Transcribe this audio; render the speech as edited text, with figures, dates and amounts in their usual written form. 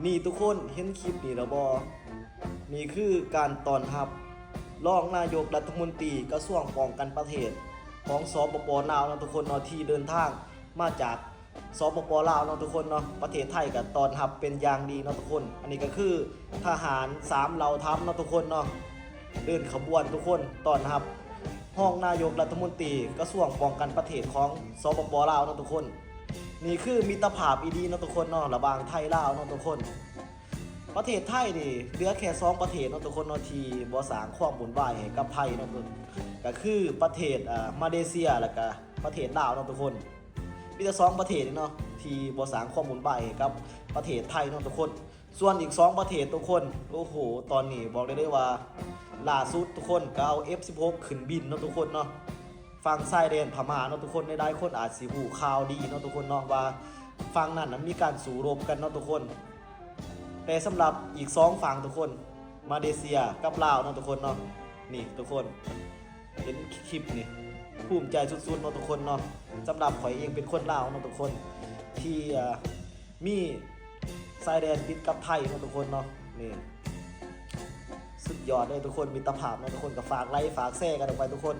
นี่ทุกคนเห็นคลิปนี่แล้วบ่นี่คือการต้อนรับรองนายกรัฐมนตรีกระทรวงป้องกันประเทศของสปป.ลาวเนาะทุกคนเนาะที่เดินทางมาจากสปป.ลาวเนาะทุกคนเนาะประเทศไทยก็ต้อนรับเป็นอย่างดีเนาะทุกคนอันนี้ก็คือทหาร3เหล่าทัพเนาะทุกคนเนาะเดินขบวนทุกคนต้อนรับรองนายกรัฐมนตรีกระทรวงป้องกันประเทศของสปป.ลาวเนาะทุกคนนี่คือมิตรภาพอีดีเนาะทุกคนเนาะระหว่างไทยลาวเนาะทุกคนประเทศไทยนี่เหลือแค่2ประเทศเนาะทุกคนเนาะที่บ่สร้างความวุ่นวายให้กับไทยเนาะก็คือประเทศมาเลเซียแล้วก็ประเทศลาวเนาะทุกคนมีแต่2ประเทศเนาะที่บ่สร้างความวุ่นวายให้กับประเทศไทยเนาะทุกคนส่วนอีก2ประเทศทุกคนโอ้โหตอนนี้บอกได้เลยว่าล่าสุดทุกคนก็เอา F16 ขึ้นบินเนาะทุกคนเนาะฝั่งชายแดนพม่าเนาะทุกคนหลายๆคนอาจสิฮู้ข่าวดีเนาะทุกคนเนาะว่าฝั่งนั้นมีการสู้รบกันเนาะทุกคนแต่สำหรับอีก2ฝั่งทุกคนมาเลเซียกับลาวเนาะทุกคนเนาะนี่ทุกคนเห็นคลิปนี่ภูมิใจสุดๆเนาะทุกคนเนาะสำหรับข่อยเองเป็นคนลาวเนาะทุกคนที่มีชายแดนติดกับไทยเนาะทุกคนเนาะนี่สุดยอดเลยทุกคนมิตรภาพเนาะทุกคนก็ฝากไลค์ฝากแชร์กันออกไปทุกคน